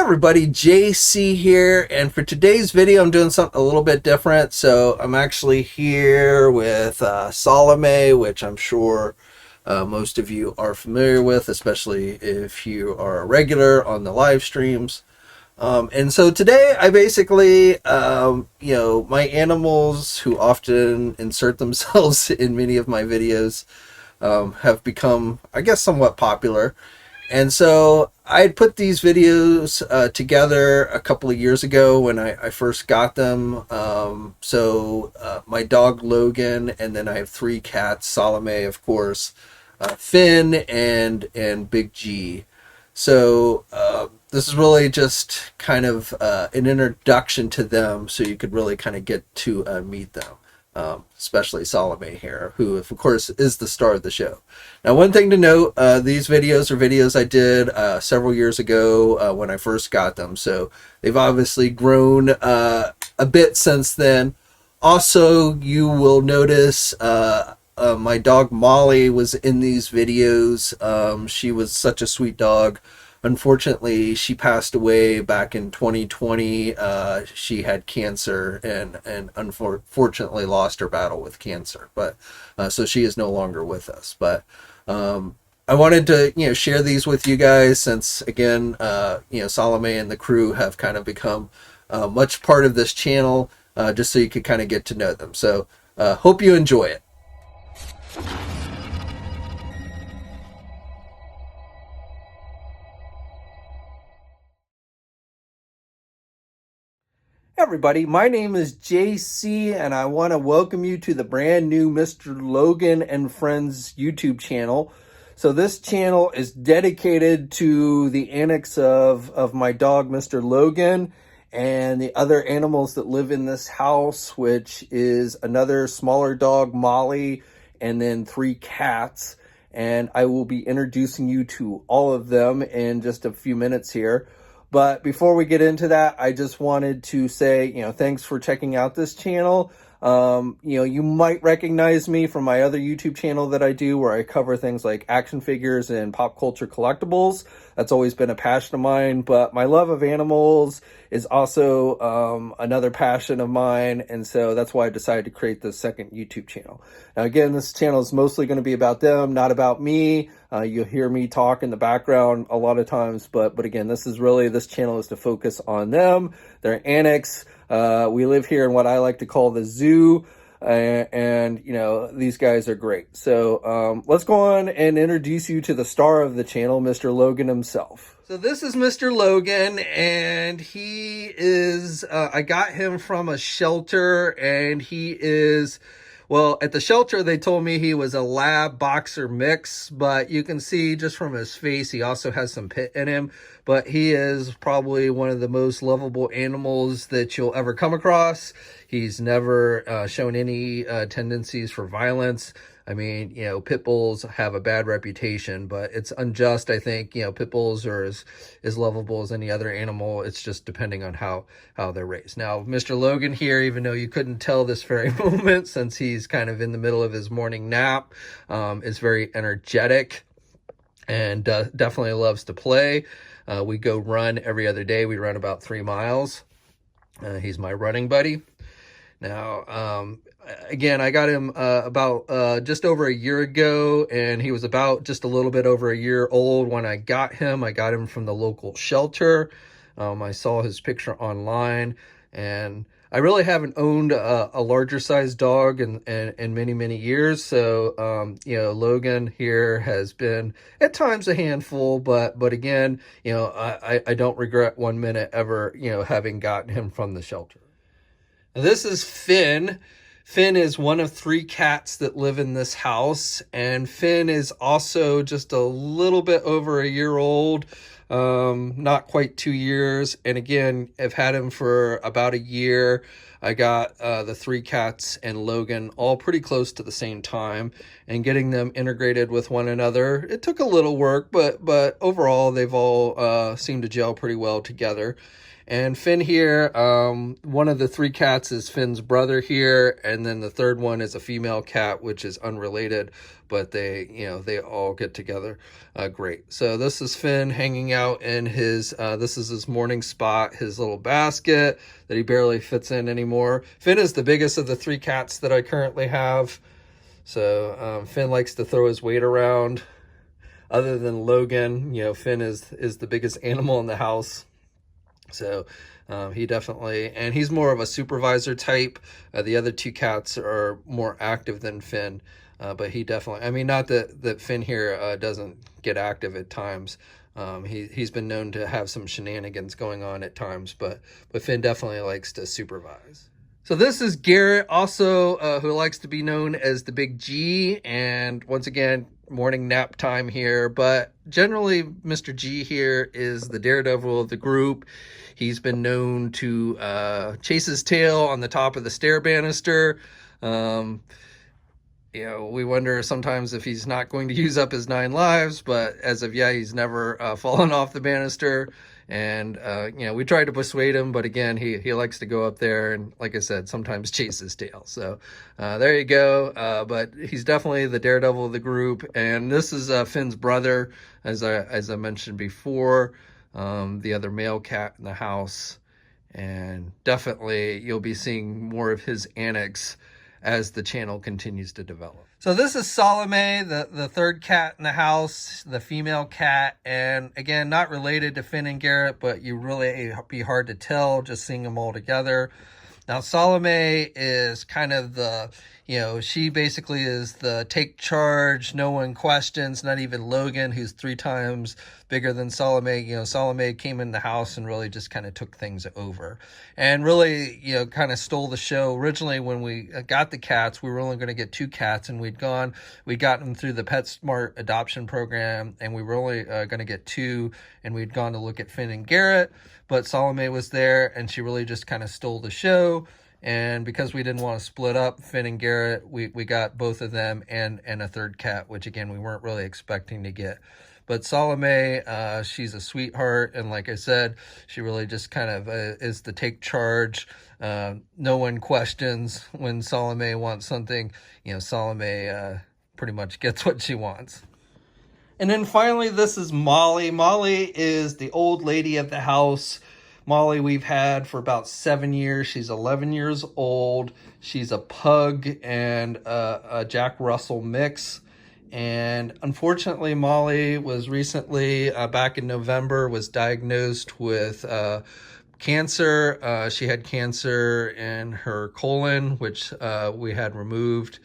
Everybody, JC here, and for today's video I'm doing something a little bit different. So I'm actually here with Salome, which I'm sure most of you are familiar with, especially if you are a regular on the live streams. And so today I basically, my animals who often insert themselves in many of my videos have become, I guess, somewhat popular. And so I had put these videos together a couple of years ago when I first got them. My dog Logan, and then I have three cats, Salome, of course, Finn, and Big G. So this is really just kind of an introduction to them, so you could really kind of get to meet them. Especially Salome here, who of course is the star of the show. Now, one thing to note, these videos are videos I did several years ago when I first got them, so they've obviously grown a bit since then. Also, you will notice my dog Molly was in these videos. She was such a sweet dog. Unfortunately, she passed away back in 2020. She had cancer and unfortunately lost her battle with cancer. But so she is no longer with us. But I wanted to share these with you guys since, again, Salome and the crew have kind of become much part of this channel, just so you could kind of get to know them. So hope you enjoy it. Everybody, my name is JC, and I want to welcome you to the brand new Mr. Logan and Friends YouTube channel. So this channel is dedicated to the annex of my dog, Mr. Logan, and the other animals that live in this house, which is another smaller dog, Molly, and then three cats. And I will be introducing you to all of them in just a few minutes here. But before we get into that, I just wanted to say, thanks for checking out this channel. You might recognize me from my other YouTube channel that I do where I cover things like action figures and pop culture collectibles. That's always been a passion of mine, but my love of animals is also another passion of mine, and so that's why I decided to create this second YouTube channel. Now, again, this channel is mostly going to be about them, not about me. You'll hear me talk in the background a lot of times, but again, this channel is to focus on them, their annex. We live here in what I like to call the zoo, and these guys are great. So let's go on and introduce you to the star of the channel, Mr. Logan himself. So this is Mr. Logan, and he is, I got him from a shelter, and he is, well, at the shelter, they told me he was a lab boxer mix, but you can see just from his face, he also has some pit in him. But he is probably one of the most lovable animals that you'll ever come across. He's never shown any tendencies for violence. I mean, pit bulls have a bad reputation, but it's unjust. I think, pit bulls are as lovable as any other animal. It's just depending on how they're raised. Now, Mr. Logan here, even though you couldn't tell this very moment since he's kind of in the middle of his morning nap, is very energetic and definitely loves to play. We go run every other day. We run about 3 miles. He's my running buddy. Now, again, I got him about just over a year ago, and he was about just a little bit over a year old when I got him. I got him from the local shelter. I saw his picture online, and I really haven't owned a larger sized dog in many, many years. So, Logan here has been at times a handful, but again, I don't regret 1 minute ever, having gotten him from the shelter. Now, this is Finn. Finn is one of 3 cats that live in this house, and Finn is also just a little bit over a year old, not quite 2 years. And again, I've had him for about a year. I got the 3 cats and Logan all pretty close to the same time, and getting them integrated with one another, it took a little work, but overall they've all seemed to gel pretty well together. And Finn here, one of the 3 cats is Finn's brother here, and then the third one is a female cat, which is unrelated, but they all get together. Great. So this is Finn hanging out in his, this is his morning spot, his little basket that he barely fits in anymore. Finn is the biggest of the 3 cats that I currently have. So Finn likes to throw his weight around. Other than Logan, Finn is the biggest animal in the house. So he definitely, and he's more of a supervisor type. The other 2 cats are more active than Finn, but he definitely, I mean, not that Finn here doesn't get active at times. He's been known to have some shenanigans going on at times, but Finn definitely likes to supervise. So this is Garrett, also who likes to be known as the Big G, and once again, morning nap time here, but generally Mr. G here is the daredevil of the group. He's been known to chase his tail on the top of the stair banister. We wonder sometimes if he's not going to use up his 9 lives, but as of yet, he's never fallen off the banister. And, we tried to persuade him, but again, he likes to go up there and, like I said, sometimes chase his tail. So there you go. But he's definitely the daredevil of the group. And this is Finn's brother, as I mentioned before, the other male cat in the house. And definitely you'll be seeing more of his antics as the channel continues to develop. So this is Salome, the third cat in the house, the female cat. And again, not related to Finn and Garrett, but you really be hard to tell just seeing them all together. Now, Salome is kind of the, she basically is the take charge, no one questions, not even Logan, who's 3 times bigger than Salome. Salome came in the house and really just kind of took things over and really, kind of stole the show. Originally, when we got the cats, we were only going to get 2 cats, and we'd gotten them through the PetSmart adoption program, and we were only going to get 2, and we'd gone to look at Finn and Garrett, but Salome was there, and she really just kind of stole the show. And because we didn't want to split up Finn and Garrett, we got both of them and a third cat, which again, we weren't really expecting to get. But Salome, she's a sweetheart. And like I said, she really just kind of is the take charge. No one questions when Salome wants something. Salome pretty much gets what she wants. And then finally, this is Molly. Molly is the old lady of the house. Molly we've had for about 7 years. She's 11 years old. She's a pug and a Jack Russell mix. And unfortunately, Molly was recently, back in November, was diagnosed with cancer. She had cancer in her colon, which we had removed.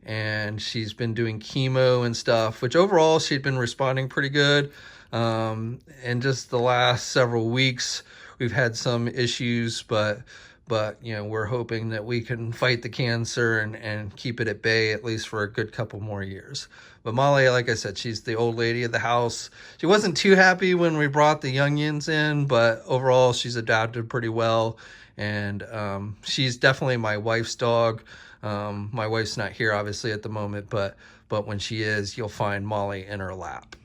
And she's been doing chemo and stuff, which overall she'd been responding pretty good. And just the last several weeks, we've had some issues, but we're hoping that we can fight the cancer and keep it at bay at least for a good couple more years. But Molly, like I said, she's the old lady of the house. She wasn't too happy when we brought the youngins in, but overall she's adapted pretty well. And she's definitely my wife's dog. My wife's not here obviously at the moment, but when she is, you'll find Molly in her lap.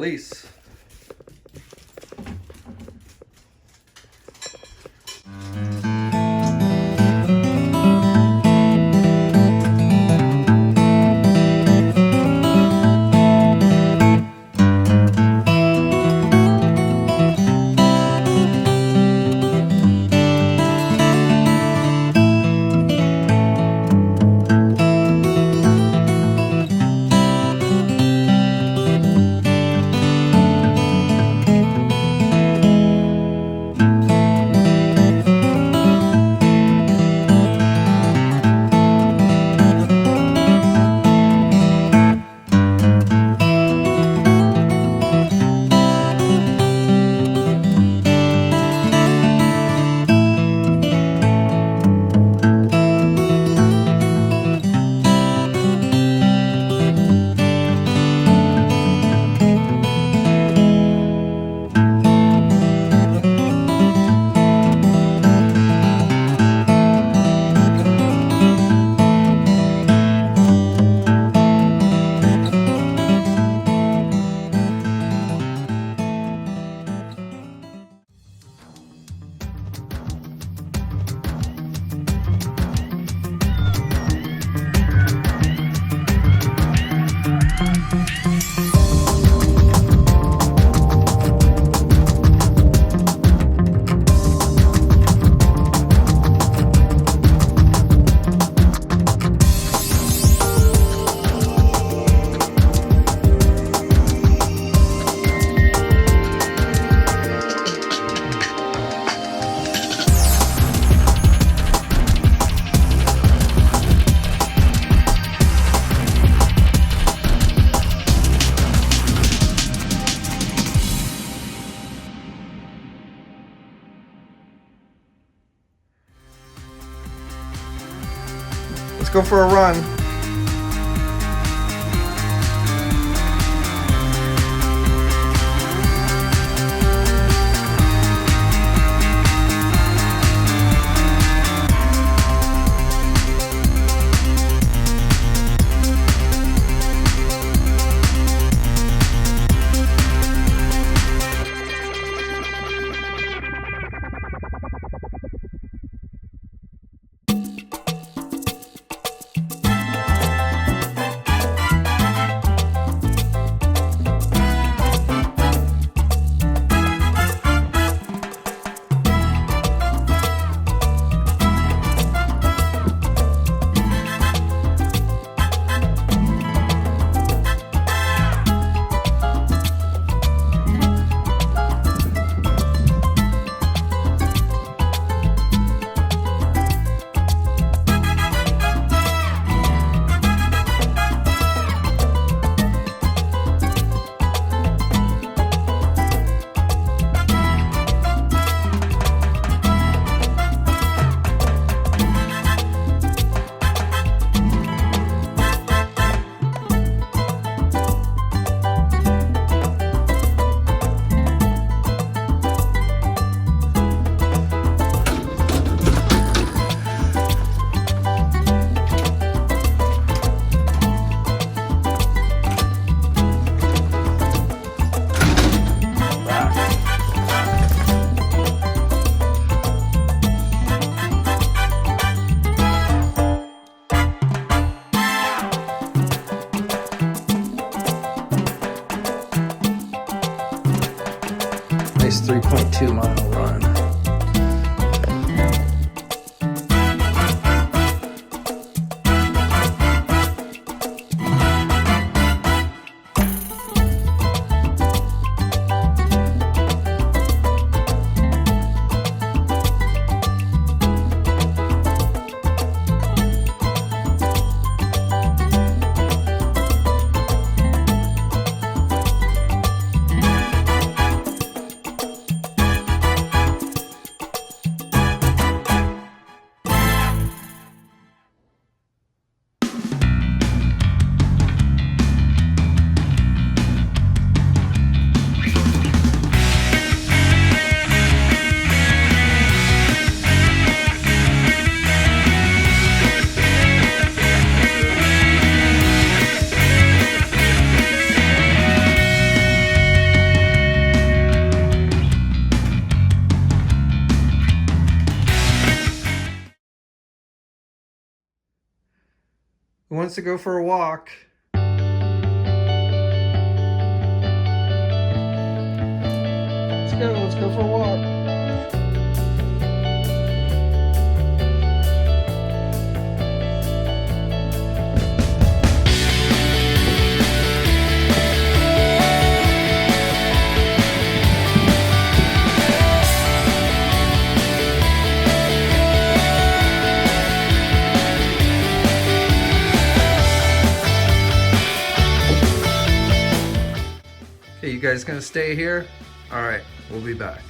release. Let's go for a run. Who wants to go for a walk? Let's go for a walk. Okay, you guys gonna stay here? All right, we'll be back.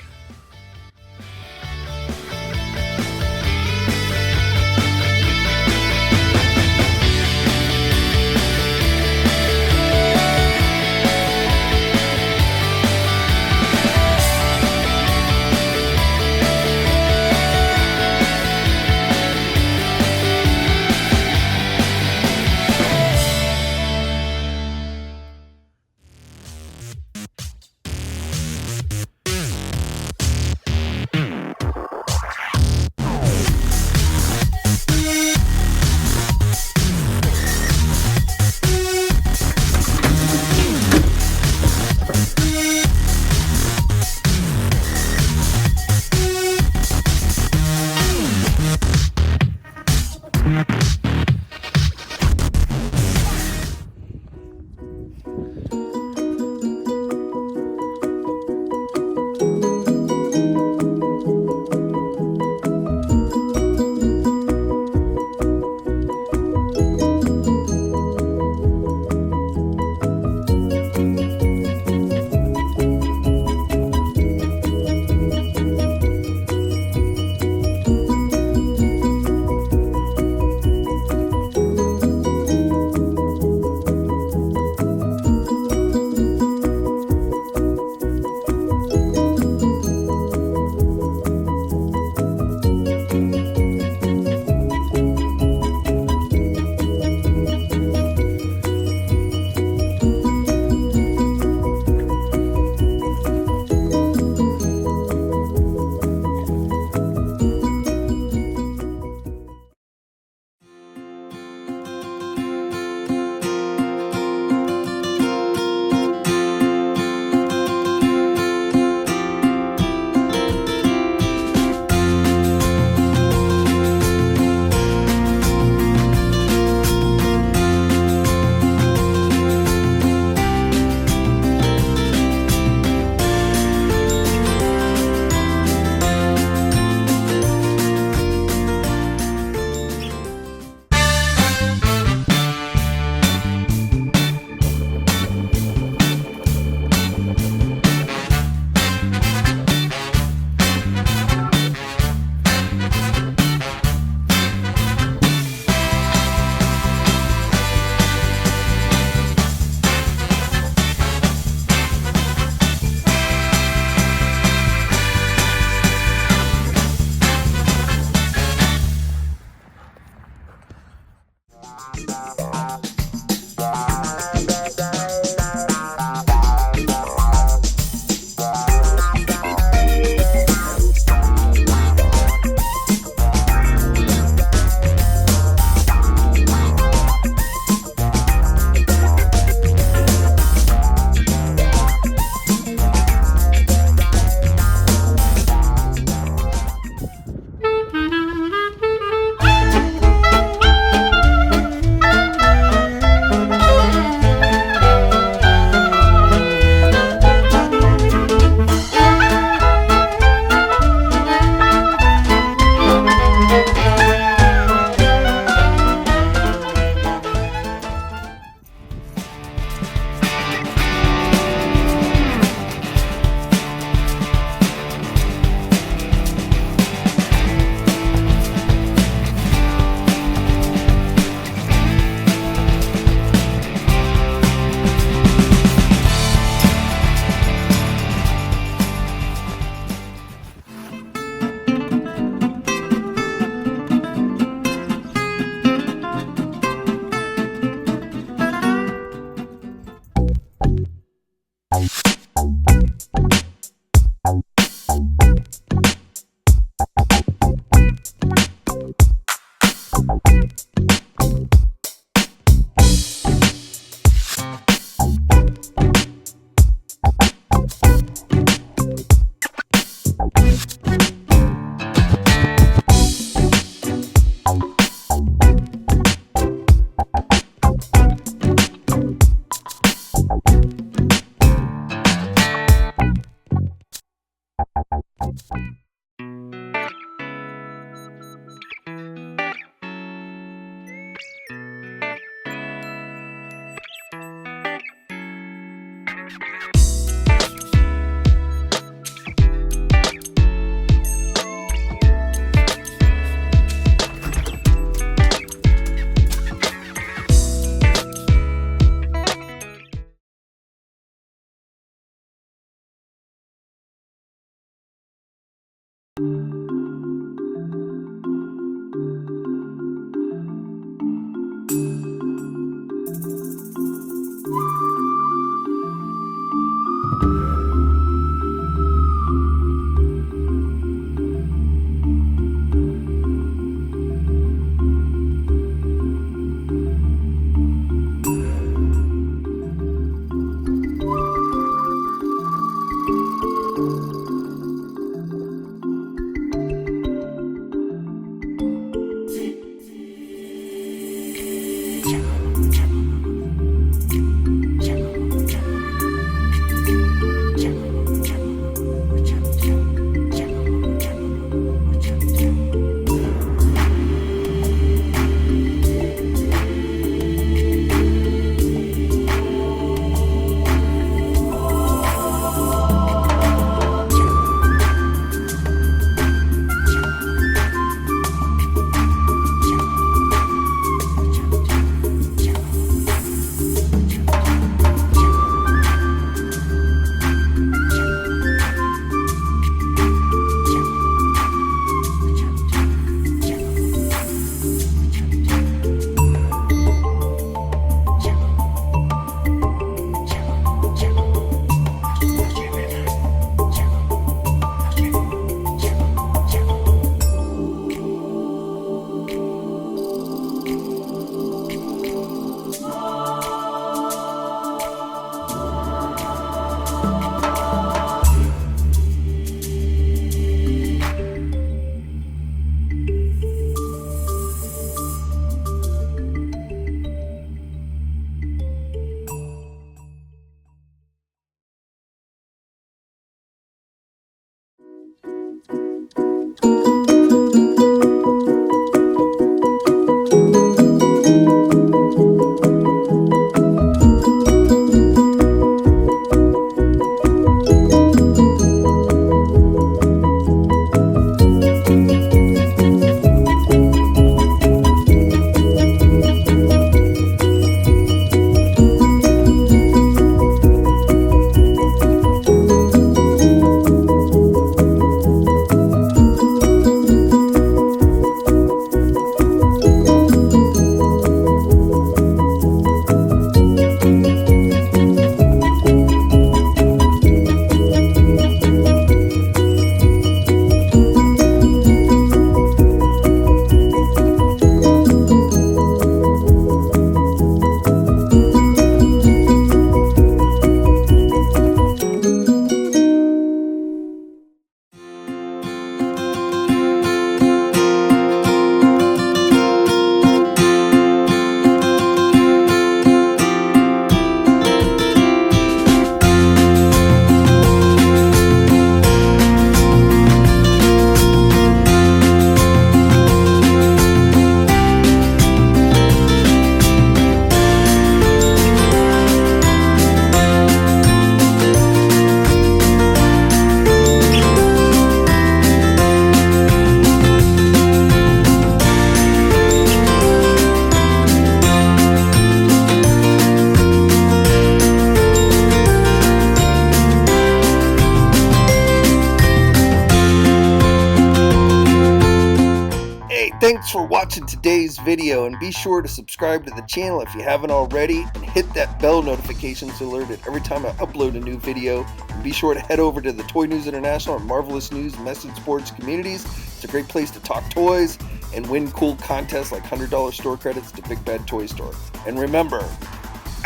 Thanks for watching today's video, and be sure to subscribe to the channel if you haven't already, and hit that bell notification so alerted every time I upload a new video. And be sure to head over to the Toy News International and Marvelous News message boards communities. It's a great place to talk toys and win cool contests like $100 store credits to Big Bad Toy Store. And remember,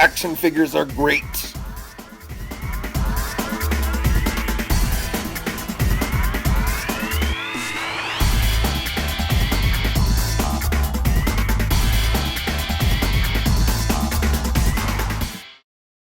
action figures are great.